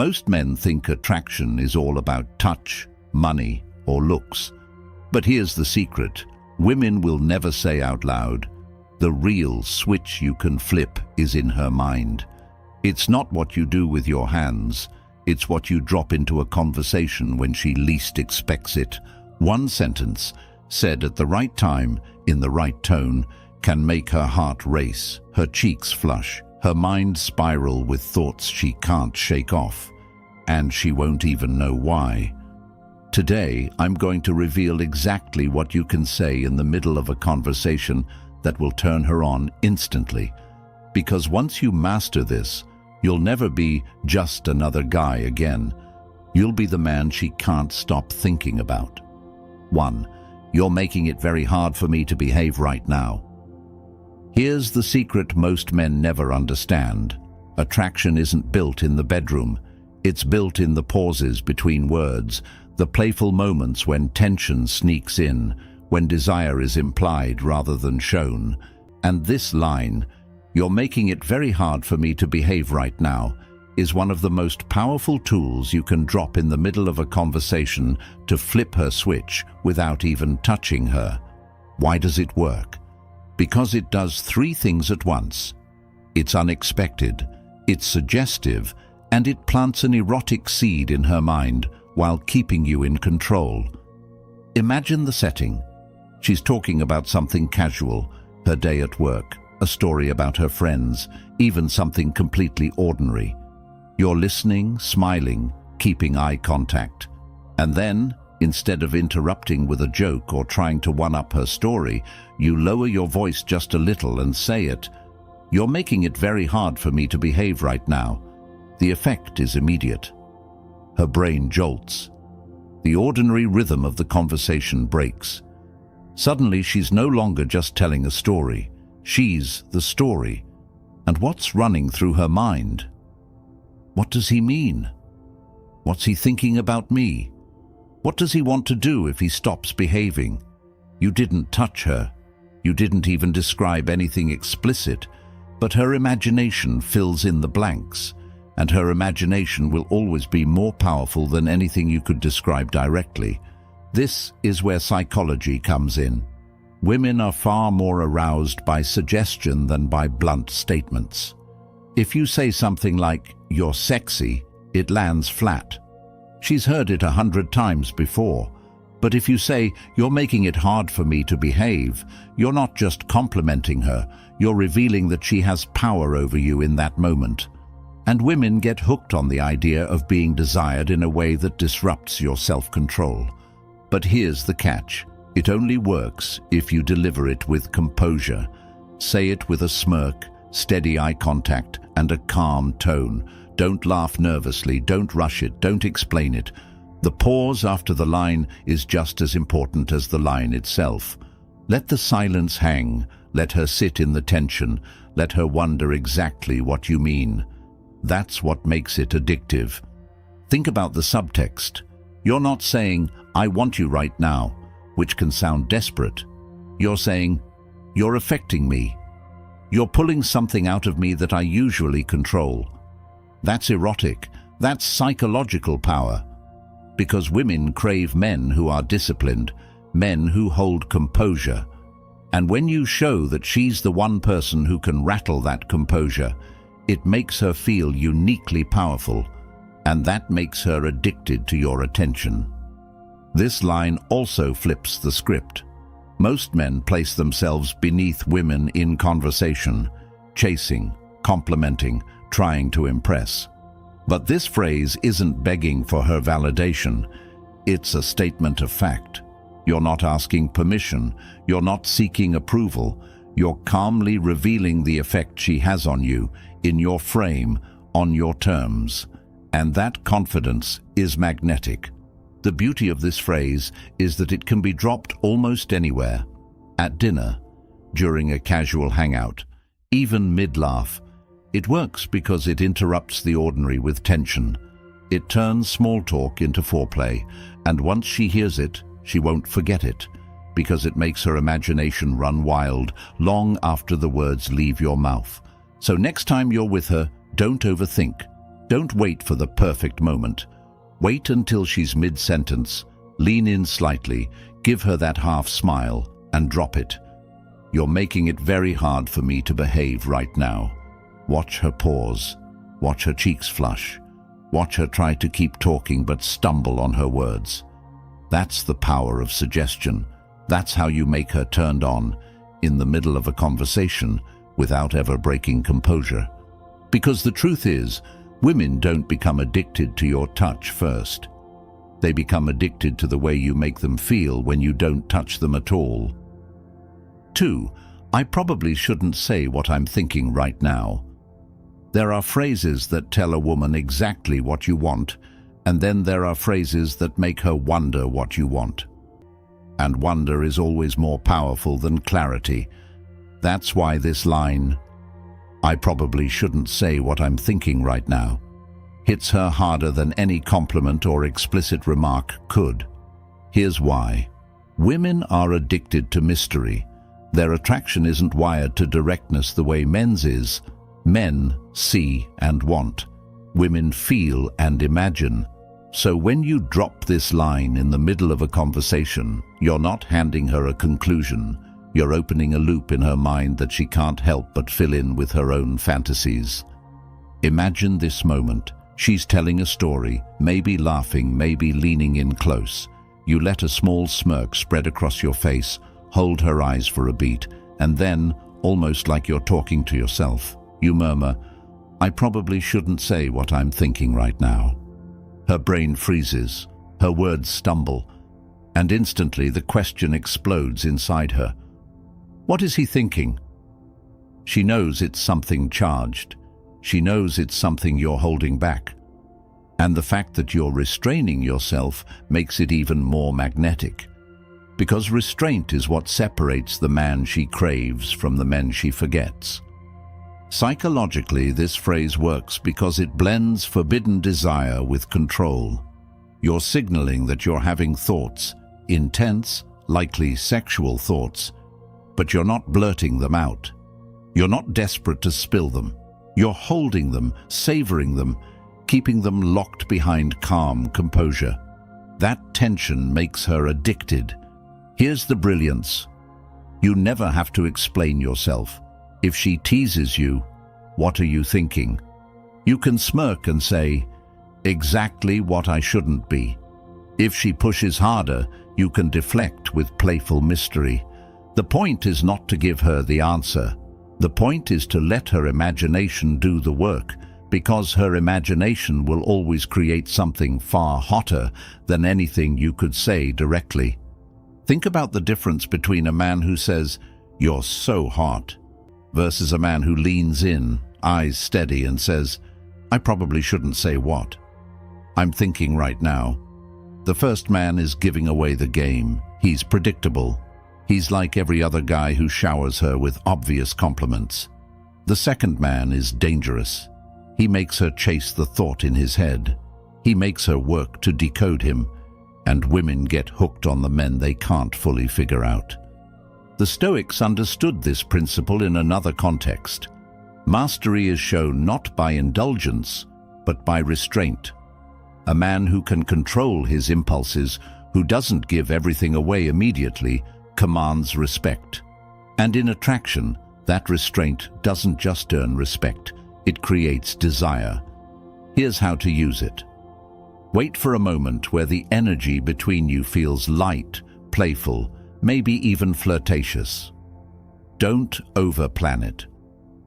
Most men think attraction is all about touch, money, or looks. But here's the secret. Women will never say out loud, the real switch you can flip is in her mind. It's not what you do with your hands. It's what you drop into a conversation when she least expects it. One sentence, said at the right time, in the right tone, can make her heart race, her cheeks flush, her mind spiral with thoughts she can't shake off. And she won't even know why. Today, I'm going to reveal exactly what you can say in the middle of a conversation that will turn her on instantly. Because once you master this, you'll never be just another guy again. You'll be the man she can't stop thinking about. 1. You're making it very hard for me to behave right now. Here's the secret most men never understand. Attraction isn't built in the bedroom. It's built in the pauses between words, the playful moments when tension sneaks in, when desire is implied rather than shown. And this line, "You're making it very hard for me to behave right now," is one of the most powerful tools you can drop in the middle of a conversation to flip her switch without even touching her. Why does it work? Because it does 3 things at once. It's unexpected, it's suggestive, and it plants an erotic seed in her mind while keeping you in control. Imagine the setting. She's talking about something casual, her day at work, a story about her friends, even something completely ordinary. You're listening, smiling, keeping eye contact. And then, instead of interrupting with a joke or trying to one-up her story, you lower your voice just a little and say it. "You're making it very hard for me to behave right now." The effect is immediate. Her brain jolts. The ordinary rhythm of the conversation breaks. Suddenly, she's no longer just telling a story. She's the story. And what's running through her mind? What does he mean? What's he thinking about me? What does he want to do if he stops behaving? You didn't touch her. You didn't even describe anything explicit, but her imagination fills in the blanks. And her imagination will always be more powerful than anything you could describe directly. This is where psychology comes in. Women are far more aroused by suggestion than by blunt statements. If you say something like, "You're sexy," it lands flat. She's heard it 100 times before. But if you say, "You're making it hard for me to behave," you're not just complimenting her, you're revealing that she has power over you in that moment. And women get hooked on the idea of being desired in a way that disrupts your self-control. But here's the catch. It only works if you deliver it with composure. Say it with a smirk, steady eye contact, and a calm tone. Don't laugh nervously, don't rush it, don't explain it. The pause after the line is just as important as the line itself. Let the silence hang, let her sit in the tension, let her wonder exactly what you mean. That's what makes it addictive. Think about the subtext. You're not saying, "I want you right now," which can sound desperate. You're saying, "You're affecting me. You're pulling something out of me that I usually control." That's erotic. That's psychological power. Because women crave men who are disciplined, men who hold composure. And when you show that she's the one person who can rattle that composure, it makes her feel uniquely powerful, and that makes her addicted to your attention. This line also flips the script. Most men place themselves beneath women in conversation, chasing, complimenting, trying to impress. But this phrase isn't begging for her validation. It's a statement of fact. You're not asking permission. You're not seeking approval. You're calmly revealing the effect she has on you, in your frame, on your terms. And that confidence is magnetic. The beauty of this phrase is that it can be dropped almost anywhere. At dinner, during a casual hangout, even mid-laugh. It works because it interrupts the ordinary with tension. It turns small talk into foreplay, and once she hears it, she won't forget it, because it makes her imagination run wild long after the words leave your mouth. So next time you're with her, don't overthink. Don't wait for the perfect moment. Wait until she's mid-sentence, lean in slightly, give her that half smile, and drop it. You're making it very hard for me to behave right now. Watch her pause. Watch her cheeks flush. Watch her try to keep talking but stumble on her words. That's the power of suggestion. That's how you make her turned on in the middle of a conversation without ever breaking composure. Because the truth is, women don't become addicted to your touch first. They become addicted to the way you make them feel when you don't touch them at all. 2. I probably shouldn't say what I'm thinking right now. There are phrases that tell a woman exactly what you want, and then there are phrases that make her wonder what you want. And wonder is always more powerful than clarity. That's why this line, "I probably shouldn't say what I'm thinking right now," hits her harder than any compliment or explicit remark could. Here's why. Women are addicted to mystery. Their attraction isn't wired to directness the way men's is. Men see and want. Women feel and imagine. So when you drop this line in the middle of a conversation, you're not handing her a conclusion. You're opening a loop in her mind that she can't help but fill in with her own fantasies. Imagine this moment. She's telling a story, maybe laughing, maybe leaning in close. You let a small smirk spread across your face, hold her eyes for a beat, and then, almost like you're talking to yourself, you murmur, "I probably shouldn't say what I'm thinking right now." Her brain freezes, her words stumble, and instantly the question explodes inside her. What is he thinking? She knows it's something charged. She knows it's something you're holding back. And the fact that you're restraining yourself makes it even more magnetic. Because restraint is what separates the man she craves from the men she forgets. Psychologically, this phrase works because it blends forbidden desire with control. You're signaling that you're having thoughts, intense, likely sexual thoughts, but you're not blurting them out. You're not desperate to spill them. You're holding them, savoring them, keeping them locked behind calm composure. That tension makes her addicted. Here's the brilliance. You never have to explain yourself. If she teases you, "What are you thinking?" you can smirk and say, "Exactly what I shouldn't be." If she pushes harder, you can deflect with playful mystery. The point is not to give her the answer. The point is to let her imagination do the work, because her imagination will always create something far hotter than anything you could say directly. Think about the difference between a man who says, "You're so hot," versus a man who leans in, eyes steady, and says, "I probably shouldn't say what I'm thinking right now." The first man is giving away the game. He's predictable. He's like every other guy who showers her with obvious compliments. The second man is dangerous. He makes her chase the thought in his head. He makes her work to decode him, and women get hooked on the men they can't fully figure out. The Stoics understood this principle in another context. Mastery is shown not by indulgence, but by restraint. A man who can control his impulses, who doesn't give everything away immediately, commands respect. And in attraction, that restraint doesn't just earn respect, it creates desire. Here's how to use it. Wait for a moment where the energy between you feels light, playful, maybe even flirtatious. Don't overplan it.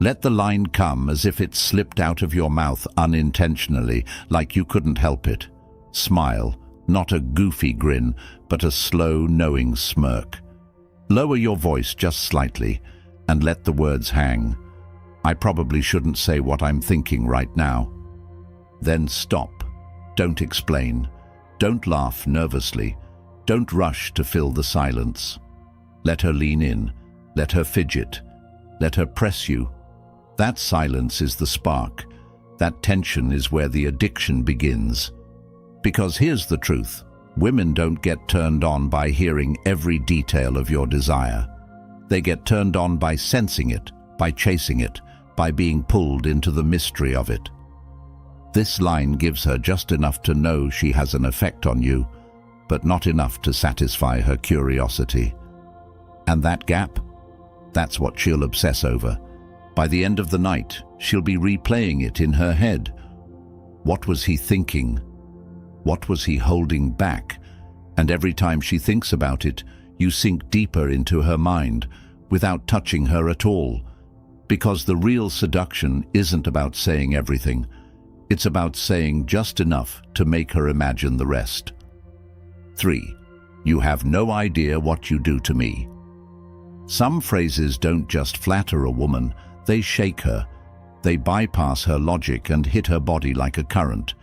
Let the line come as if it slipped out of your mouth unintentionally, like you couldn't help it. Smile, not a goofy grin, but a slow, knowing smirk. Lower your voice just slightly and let the words hang. "I probably shouldn't say what I'm thinking right now." Then stop. Don't explain. Don't laugh nervously. Don't rush to fill the silence. Let her lean in. Let her fidget. Let her press you. That silence is the spark. That tension is where the addiction begins. Because here's the truth. Women don't get turned on by hearing every detail of your desire. They get turned on by sensing it, by chasing it, by being pulled into the mystery of it. This line gives her just enough to know she has an effect on you, but not enough to satisfy her curiosity. And that gap? That's what she'll obsess over. By the end of the night, she'll be replaying it in her head. What was he thinking? What was he holding back? And every time she thinks about it, you sink deeper into her mind without touching her at all. Because the real seduction isn't about saying everything. It's about saying just enough to make her imagine the rest. 3. You have no idea what you do to me. Some phrases don't just flatter a woman, they shake her. They bypass her logic and hit her body like a current.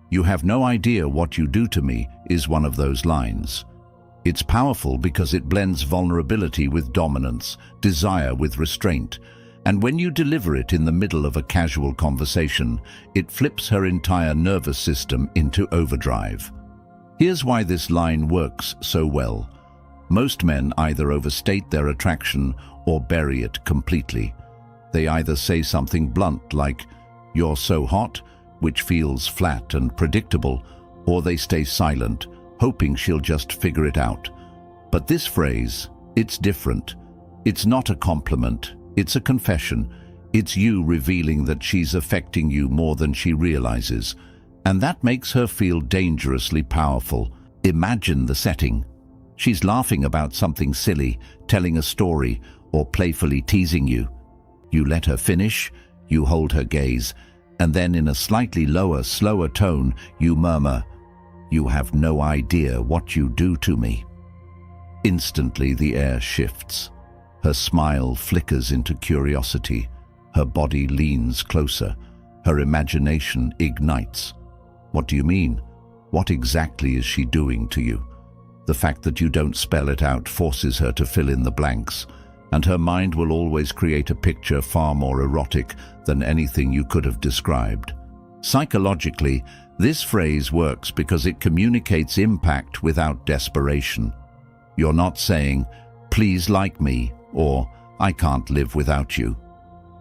You have no idea what you do to me is one of those lines. It's powerful because it blends vulnerability with dominance, desire with restraint. And when you deliver it in the middle of a casual conversation, it flips her entire nervous system into overdrive. Here's why this line works so well. Most men either overstate their attraction or bury it completely. They either say something blunt like, "You're so hot," which feels flat and predictable, or they stay silent, hoping she'll just figure it out. But this phrase, it's different. It's not a compliment. It's a confession. It's you revealing that she's affecting you more than she realizes. And that makes her feel dangerously powerful. Imagine the setting. She's laughing about something silly, telling a story, or playfully teasing you. You let her finish, you hold her gaze, and then in a slightly lower, slower tone, you murmur, "You have no idea what you do to me." Instantly the air shifts. Her smile flickers into curiosity. Her body leans closer. Her imagination ignites. What do you mean? What exactly is she doing to you? The fact that you don't spell it out forces her to fill in the blanks, and her mind will always create a picture far more erotic than anything you could have described. Psychologically, this phrase works because it communicates impact without desperation. You're not saying, "Please like me," or "I can't live without you."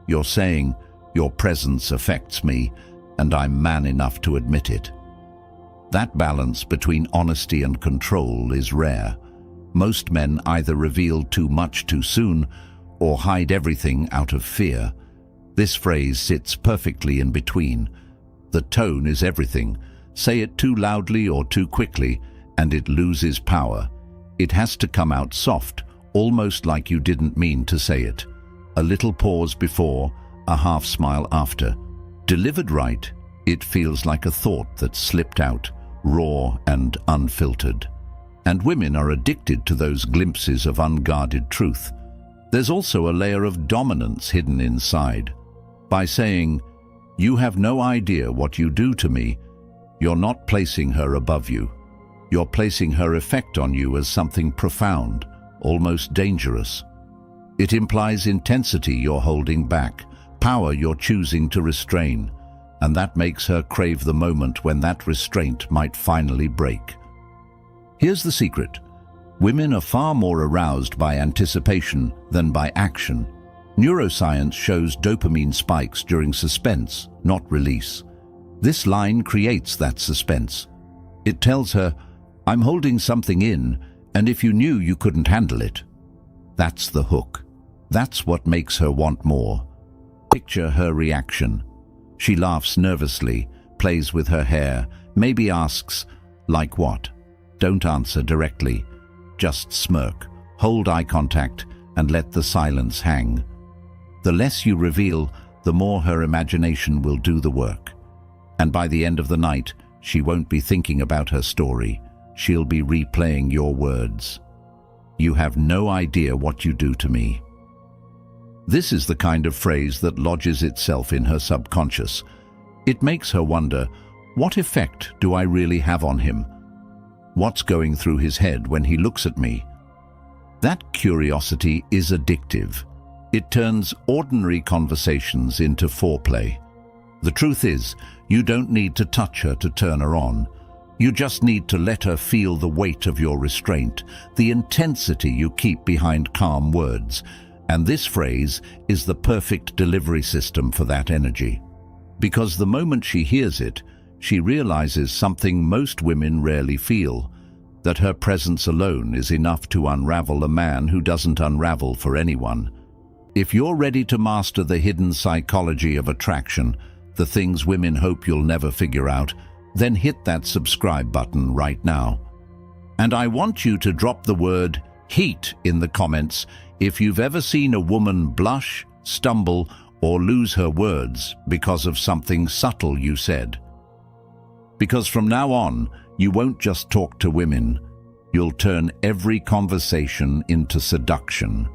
You're saying, "Your presence affects me, and I'm man enough to admit it." That balance between honesty and control is rare. Most men either reveal too much too soon or hide everything out of fear. This phrase sits perfectly in between. The tone is everything. Say it too loudly or too quickly, and it loses power. It has to come out soft, almost like you didn't mean to say it. A little pause before, a half smile after. Delivered right, it feels like a thought that slipped out, raw and unfiltered. And women are addicted to those glimpses of unguarded truth. There's also a layer of dominance hidden inside. By saying, "You have no idea what you do to me," you're not placing her above you. You're placing her effect on you as something profound, almost dangerous. It implies intensity you're holding back, power you're choosing to restrain, and that makes her crave the moment when that restraint might finally break. Here's the secret. Women are far more aroused by anticipation than by action. Neuroscience shows dopamine spikes during suspense, not release. This line creates that suspense. It tells her, "I'm holding something in, and if you knew you couldn't handle it." That's the hook. That's what makes her want more. Picture her reaction. She laughs nervously, plays with her hair, maybe asks, "Like what?" Don't answer directly. Just smirk, hold eye contact, and let the silence hang. The less you reveal, the more her imagination will do the work. And by the end of the night, she won't be thinking about her story. She'll be replaying your words. "You have no idea what you do to me." This is the kind of phrase that lodges itself in her subconscious. It makes her wonder, what effect do I really have on him? What's going through his head when he looks at me? That curiosity is addictive. It turns ordinary conversations into foreplay. The truth is, you don't need to touch her to turn her on. You just need to let her feel the weight of your restraint, the intensity you keep behind calm words. And this phrase is the perfect delivery system for that energy. Because the moment she hears it, she realizes something most women rarely feel, that her presence alone is enough to unravel a man who doesn't unravel for anyone. If you're ready to master the hidden psychology of attraction, the things women hope you'll never figure out, then hit that subscribe button right now. And I want you to drop the word heat in the comments if you've ever seen a woman blush, stumble, or lose her words because of something subtle you said. Because from now on, you won't just talk to women, you'll turn every conversation into seduction.